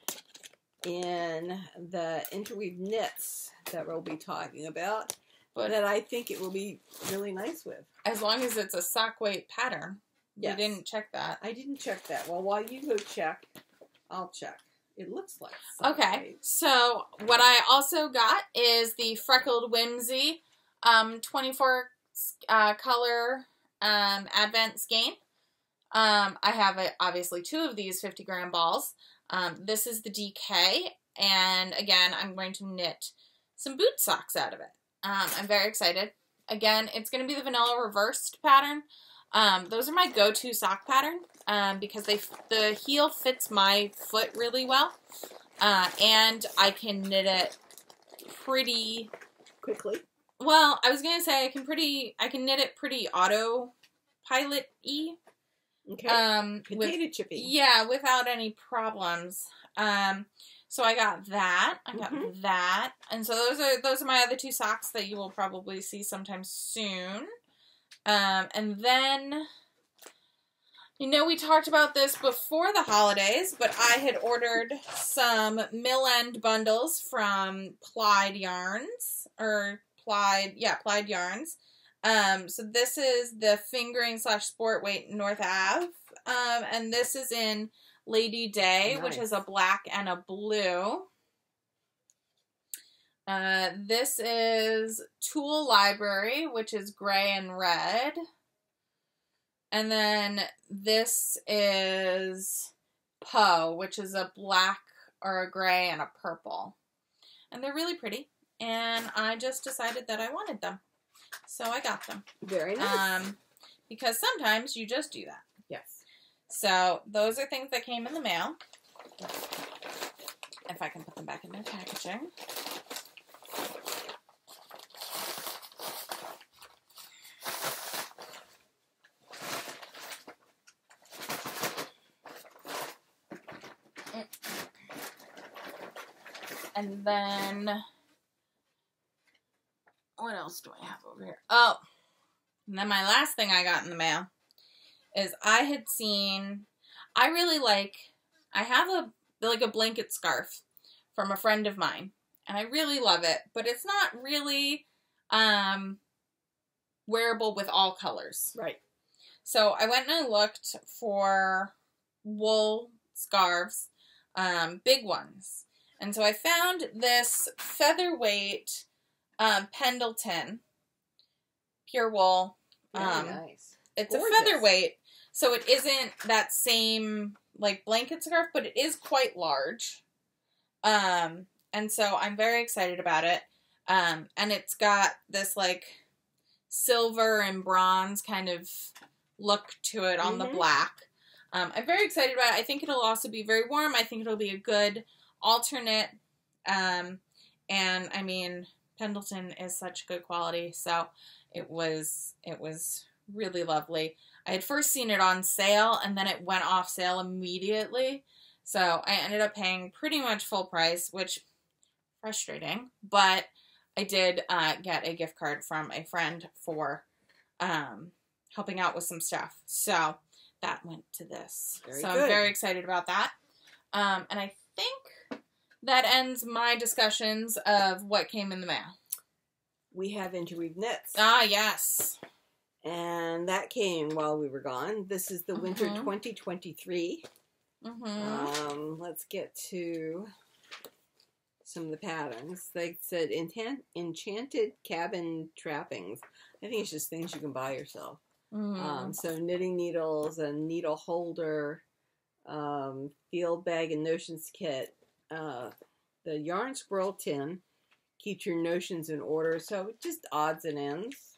in the interweave knits that we'll be talking about, but that I think it will be really nice with. As long as it's a sock weight pattern. Yes. You didn't check that. I didn't check that. Well, while you go check, I'll check. It looks like okay, so what I also got is the Freckled Whimsy 24 color advent skein. I have obviously 2 of these 50-gram balls. This is the DK, and again, I'm going to knit some boot socks out of it. I'm very excited. Again, it's going to be the vanilla reversed pattern. Those are my go-to sock pattern because the heel fits my foot really well, and I can knit it pretty quickly. Well, I was gonna say I can knit it pretty autopilot-y. Okay. Potato chippy. Yeah, without any problems. So I got that. I got that, and so those are my other 2 socks that you will probably see sometime soon. And then, we talked about this before the holidays, but I had ordered some mill-end bundles from Plied Yarns, Plied Yarns. So this is the fingering / sport weight North Ave, and this is in Lady Day, nice. Which is a black and a blue. This is Tool Library, which is gray and red. And then this is Poe, which is a black or a gray and a purple. And they're really pretty. And I just decided that I wanted them. So I got them. Very nice. Because sometimes you just do that. Yes. So those are things that came in the mail. If I can put them back in their packaging. And then, what else do I have over here? Oh, and then my last thing I got in the mail is I have a blanket scarf from a friend of mine, and I really love it, but it's not really wearable with all colors. Right. So I went and I looked for wool scarves, big ones. And so I found this featherweight Pendleton pure wool. Very nice. It's gorgeous. A featherweight, so it isn't that same blanket scarf, but it is quite large. And so I'm very excited about it. And it's got this silver and bronze kind of look to it on the black. I'm very excited about it. I think it'll also be very warm. I think it'll be a good alternate. And I mean, Pendleton is such good quality, so it was really lovely. I had first seen it on sale, and then it went off sale immediately. So I ended up paying pretty much full price, which frustrating, but I did get a gift card from a friend for helping out with some stuff. So that went to this. Very so good. I'm very excited about that. And I think that ends my discussions of what came in the mail. We have Interweave Knits. Ah, yes. And that came while we were gone. This is the winter 2023. Let's get to some of the patterns. They said enchanted cabin trappings. I think it's just things you can buy yourself. So knitting needles, a needle holder, field bag and notions kit. The yarn squirrel tin keeps your notions in order. So just odds and ends,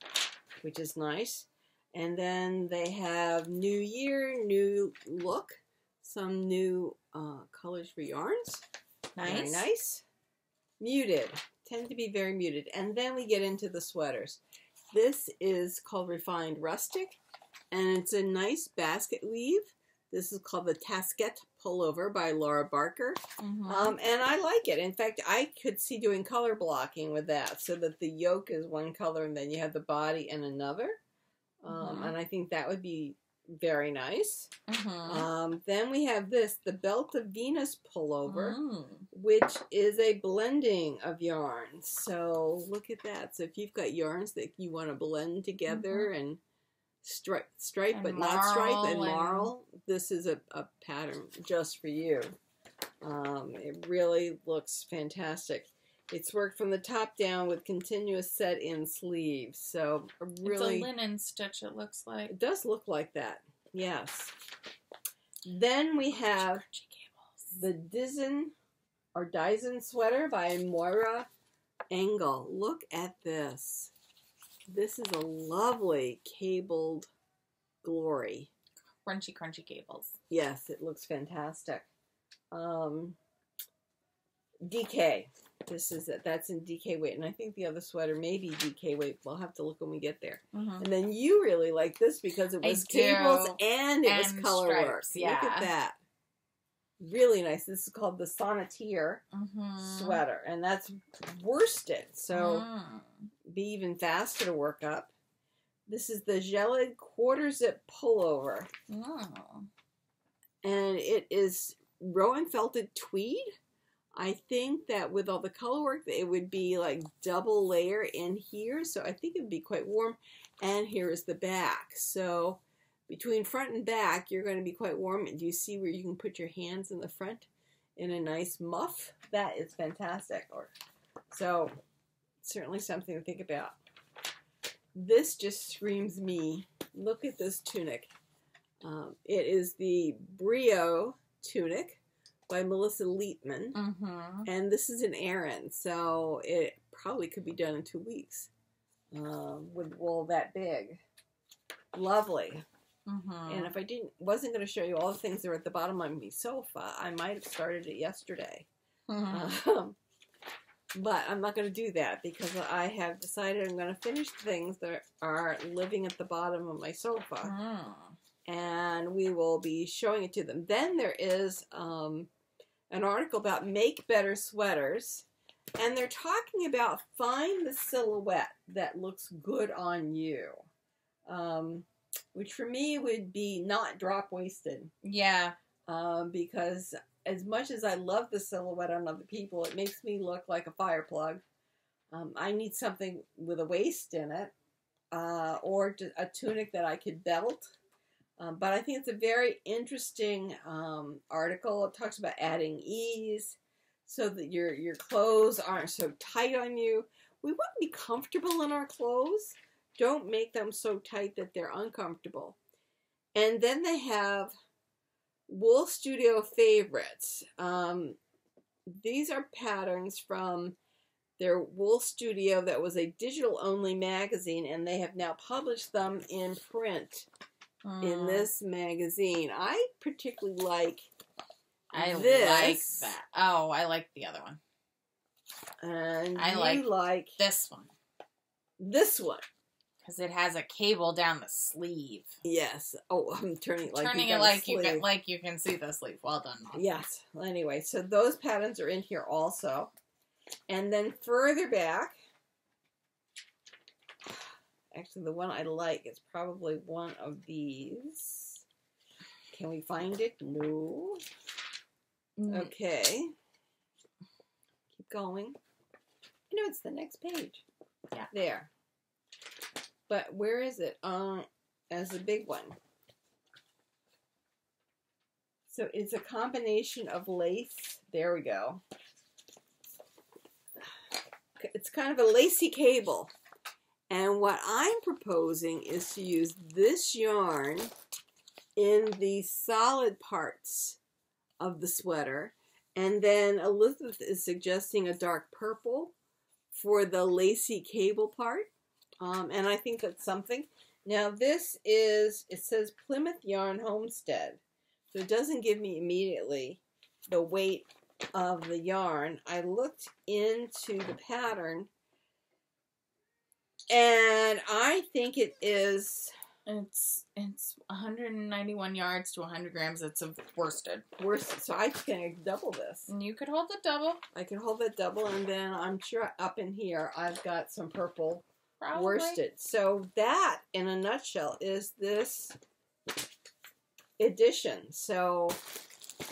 which is nice. And then they have new year, new look. Some new colors for yarns. Nice. Very nice. Muted. Tend to be very muted. And then we get into the sweaters. This is called Refined Rustic. And it's a nice basket weave. This is called the Tasket Pullover by Laura Barker. And I like it. In fact, I could see doing color blocking with that so that the yoke is one color and then you have the body and another. And I think that would be very nice. Then we have this, the Belt of Venus Pullover, which is a blending of yarns. So look at that. So if you've got yarns that you want to blend together and stripe and but not stripe and marl, this is a pattern just for you. It really looks fantastic. It's worked from the top down with continuous set-in sleeves. So really, it's a linen stitch, it looks like. It does look like that. Yes. Then we have the Dizen sweater by Moira Engel. Look at this. This is a lovely cabled glory. Crunchy cables. Yes, it looks fantastic. DK. That's in DK weight, and I think the other sweater may be DK weight. We'll have to look when we get there. And then you really like this because it was cables and it was color work. Yeah. Look at that. Really nice. This is called the Sonneteer sweater, and that's worsted, so be even faster to work up. This is the Gelid quarter zip pullover, and it is Rowan felted tweed. I think that with all the color work, it would be like double layer in here, so I think it would be quite warm. And here is the back. So between front and back, you're going to be quite warm. And do you see where you can put your hands in the front in a nice muff? That is fantastic. So certainly something to think about. This just screams me. Look at this tunic. It is the Brio tunic by Melissa Leitman, and this is an Aran, so it probably could be done in 2 weeks with wool that big. Lovely. And if I wasn't going to show you all the things that are at the bottom of my sofa, I might have started it yesterday. But I'm not going to do that because I have decided I'm going to finish the things that are living at the bottom of my sofa. And we will be showing it to them. Then there is an article about make better sweaters, and they're talking about find the silhouette that looks good on you, which for me would be not drop waisted. Yeah. Because as much as I love the silhouette on other people, it makes me look like a fire plug. I need something with a waist in it, or a tunic that I could belt. But I think it's a very interesting article. It talks about adding ease so that your clothes aren't so tight on you. We want to be comfortable in our clothes. Don't make them so tight that they're uncomfortable. And then they have Wool Studio favorites. These are patterns from their Wool Studio that was a digital-only magazine, and they have now published them in print. in this magazine. I particularly like I this. like that. Oh, I like the other one. And I like this one. This one. Because it has a cable down the sleeve. Yes. Oh, I'm turning it like you can see the sleeve. Well done, Mom. Yes. Anyway, so those patterns are in here also. And then further back, actually the one I like is probably one of these. Can we find it? No. Okay. Keep going. No, it's the next page. Yeah. There. But where is it? As a big one. So it's a combination of lace. There we go. It's kind of a lacy cable. And what I'm proposing is to use this yarn in the solid parts of the sweater. And then Elizabeth is suggesting a dark purple for the lacy cable part. And I think that's something. Now this is, it says Plymouth Yarn Homestead. So it doesn't give me immediately the weight of the yarn. I looked into the pattern and I think it is... It's 191 yards to 100 grams. It's a worsted. Worsted. So I can double this. And you could hold the double. I can hold that double, and then I'm sure up in here I've got some purple Probably. worsted. So that, in a nutshell, is this edition. So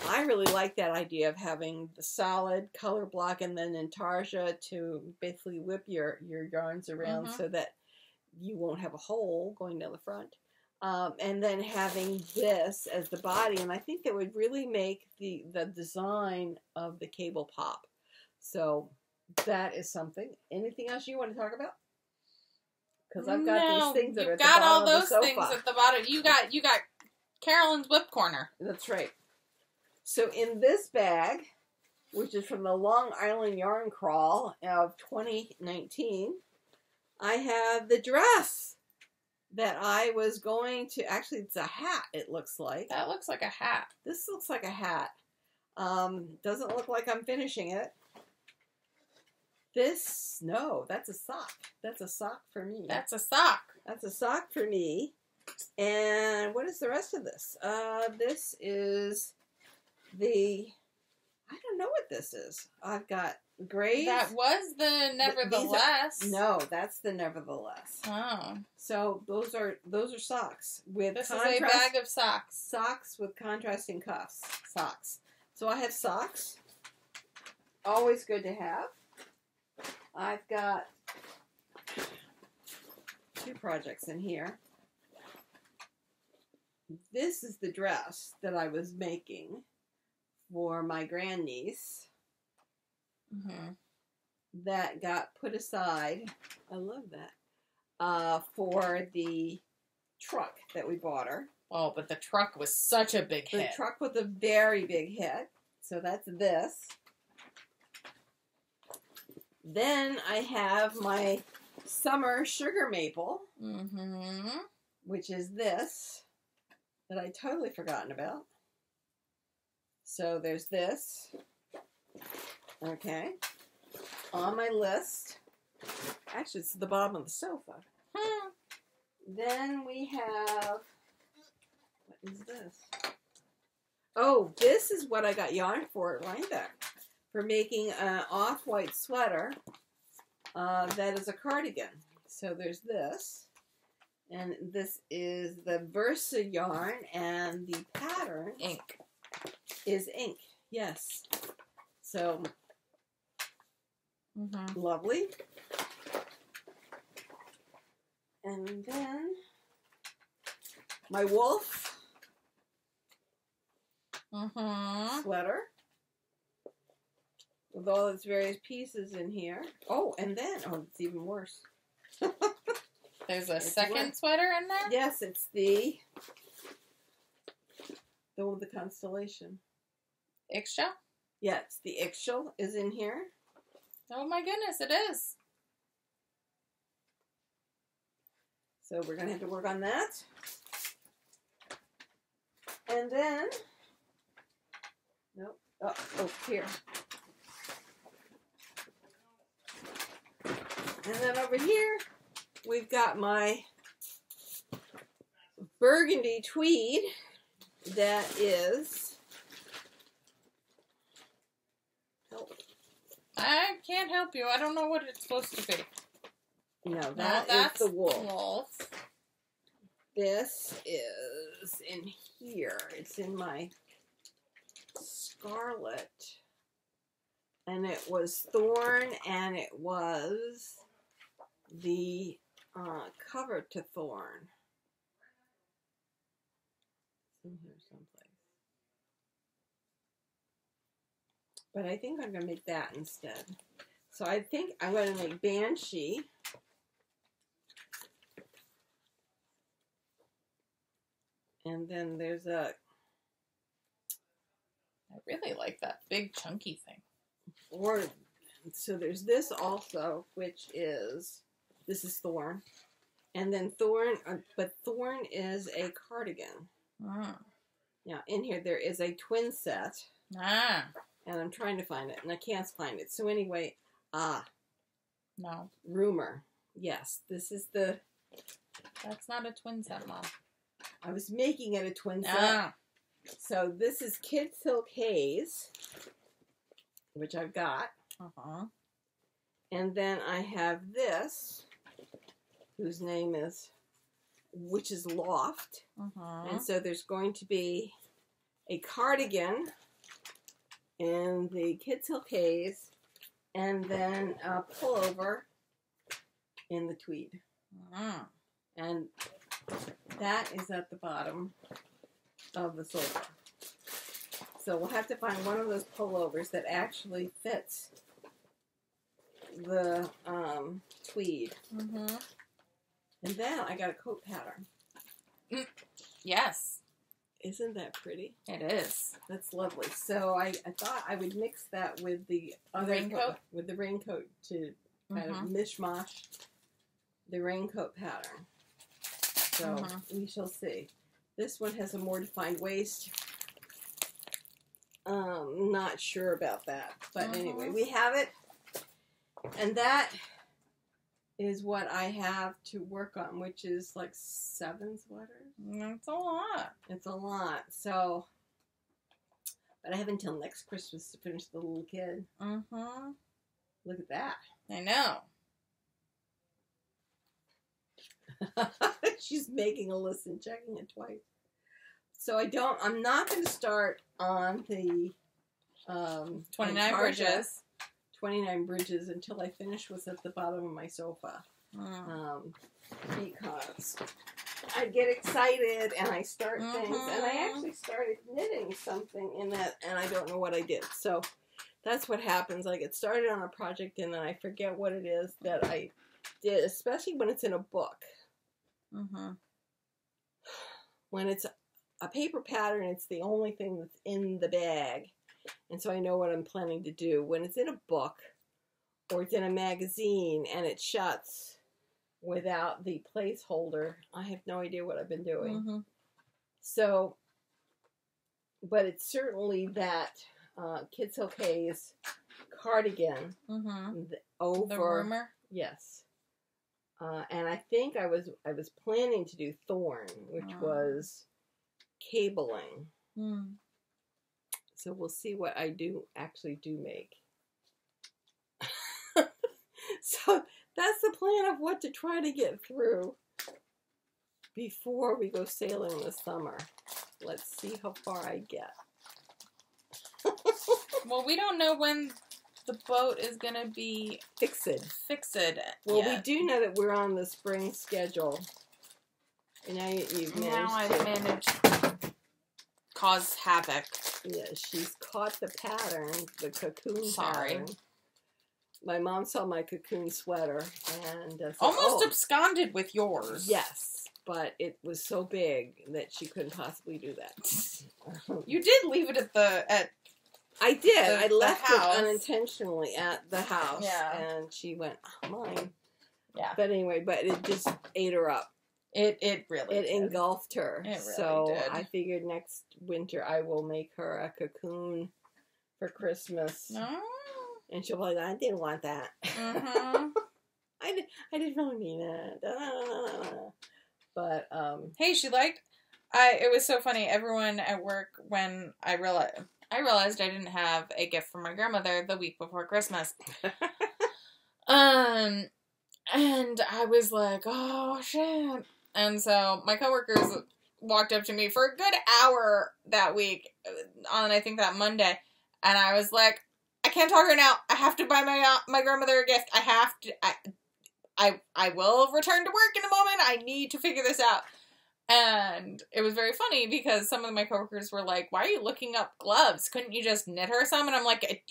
I really like that idea of having the solid color block and then intarsia to basically whip your yarns around so that you won't have a hole going down the front. And then having this as the body, and I think that would really make the design of the cable pop. So that is something. Anything else you want to talk about? Because I've got these things that are at the bottom all of the those sofa. things at the bottom. You got Carolyn's WIP corner. That's right. So in this bag, which is from the Long Island Yarn Crawl of 2019, I have the dress that I was going to, actually it's a hat, it looks like. That looks like a hat. This looks like a hat. Doesn't look like I'm finishing it. This, no, that's a sock. That's a sock for me. That's a sock. That's a sock for me. And what is the rest of this? This is the, I don't know what this is. I've got grays. That was the Nevertheless. No, that's the Nevertheless. Oh. So those are socks with This is a bag of socks. Socks with contrasting cuffs. Socks. So I have socks. Always good to have. I've got 2 projects in here. This is the dress that I was making for my grandniece. That got put aside. I love that. For the truck that we bought her. Oh, but the truck was such a big hit. The truck was a very big hit. So that's this. Then I have my summer sugar maple. Which is this. That I totally forgotten about. So there's this. Okay. On my list. Actually, it's at the bottom of the sofa. Then we have... What is this? Oh, this is what I got yarn for at Rhinebeck. For making an off-white sweater. That is a cardigan. So there's this. And this is the Versa yarn. And the pattern... Ink. Is ink. Yes. So... Lovely. And then my wolf sweater with all its various pieces in here. Oh, and then, oh, it's even worse. There's a second sweater in there? Yes, it's the one with the constellation. Ixchel? Yes, the Ixchel is in here. Oh my goodness, it is. So we're going to have to work on that. And then, nope, oh, here. And then over here, we've got my burgundy tweed that is, help. I can't help you. I don't know what it's supposed to be. No, that's the wool. This is in here. It's in my scarlet. And it was thorn, and it was the cover to thorn. It's in here someplace. But I think I'm going to make that instead. So I think I'm going to make Banshee. And then there's a... I really like that big chunky thing. Or, so there's this also, which is, this is Thorn. And then Thorn, but Thorn is a cardigan. Now, in here there is a twin set. And I'm trying to find it, and I can't find it. So anyway, no. Rumor. Yes, this is the... That's not a twin set, Mom. I was making it a twin set. So this is Kid Silk Haze, which I've got. And then I have this, whose name is Witch's Loft. And so there's going to be a cardigan in the Kid Silk Haze, and then a pullover in the tweed. And that is at the bottom of the sofa. So we'll have to find one of those pullovers that actually fits the tweed. And then I got a coat pattern. Yes. Isn't that pretty? It is. That's lovely. So I thought I would mix that with the other raincoat? With the raincoat to kind of mishmash the raincoat pattern. So we shall see. This one has a more defined waist. Not sure about that. But anyway, we have it. And that is what I have to work on, which is like 7 sweaters. That's a lot. It's a lot. So, but I have until next Christmas to finish the little kid. Look at that. I know. She's making a list and checking it twice. So I'm not going to start on the 29 bridges. 29 bridges until I finish what's at the bottom of my sofa. Because I get excited and I start things, and I actually started knitting something in that, and I don't know what I did. So that's what happens. I get started on a project and then I forget what it is that I did, especially when it's in a book. When it's a paper pattern, it's the only thing that's in the bag. And so I know what I'm planning to do. When it's in a book or it's in a magazine and it shuts without the placeholder, I have no idea what I've been doing. So, but it's certainly that Kid Silk Haze cardigan over the rumor. Yes. And I think I was planning to do Thorn, which was cabling. So we'll see what I actually do make. So that's the plan of what to try to get through before we go sailing this summer. Let's see how far I get. Well, we don't know when the boat is going to be fixed. Well, yet. We do know that we're on the spring schedule. And now I've managed to cause havoc. Yeah, she's caught the pattern, the cocoon pattern. My mom saw my cocoon sweater and said, almost absconded with yours. Yes, but it was so big that she couldn't possibly do that. You did leave it I did. I left house. It unintentionally at the house. Yeah. And she went, mine. Yeah. But anyway, it just ate her up. It really It did. engulfed her. It really so did. I figured next winter I will make her a cocoon for Christmas. No. And she'll be like, I didn't want that. Mm-hmm. I didn't really mean it. But, Hey, she liked... it was so funny. Everyone at work, when I realized I didn't have a gift from my grandmother the week before Christmas. And I was like, oh, shit. And so my coworkers walked up to me for a good hour that week on, I think, that Monday. And I was like, I can't talk right now. I have to buy my grandmother a gift. I have to. I will return to work in a moment. I need to figure this out. And it was very funny because some of my coworkers were like, why are you looking up gloves? Couldn't you just knit her some? And I'm like,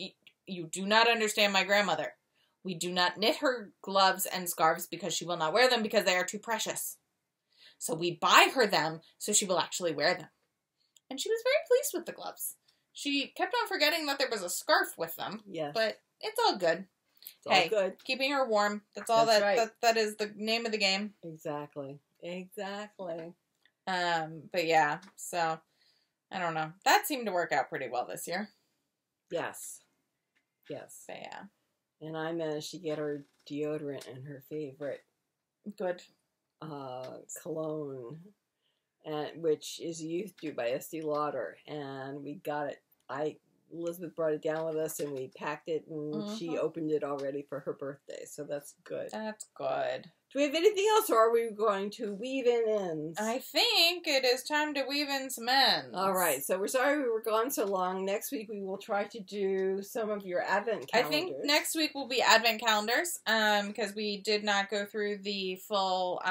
you do not understand my grandmother. We do not knit her gloves and scarves because she will not wear them because they are too precious. So we buy her them so she will actually wear them. And she was very pleased with the gloves. She kept on forgetting that there was a scarf with them. yes. But it's all good. It's all good. Keeping her warm. That's all. That's right. That is the name of the game. Exactly. But yeah, so I don't know. That seemed to work out pretty well this year. Yes. But yeah. And I managed to get her deodorant and her favorite Good. cologne, which is Youth Do by Estee Lauder, and we got it. Elizabeth brought it down with us, and we packed it, and she opened it already for her birthday, so that's good. That's good. Do we have anything else, or are we going to weave in ends? I think it is time to weave in some ends. All right, so we're sorry we were gone so long. Next week we will try to do some of your advent calendars. I think next week will be advent calendars, because we did not go through the full,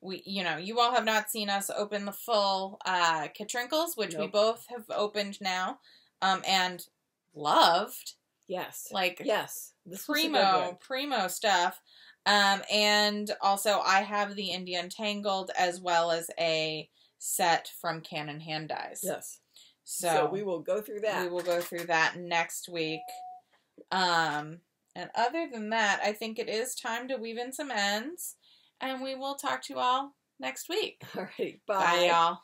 you all have not seen us open the full Kitrinkles, which we both have opened now, and loved. Yes. Yes. This primo stuff. And also I have the Indian Tangled as well as a set from Canon Hand Dyes. Yes. So we will go through that. We will go through that next week. And other than that, I think it is time to weave in some ends. And we will talk to you all next week. All right. Bye. Bye, y'all.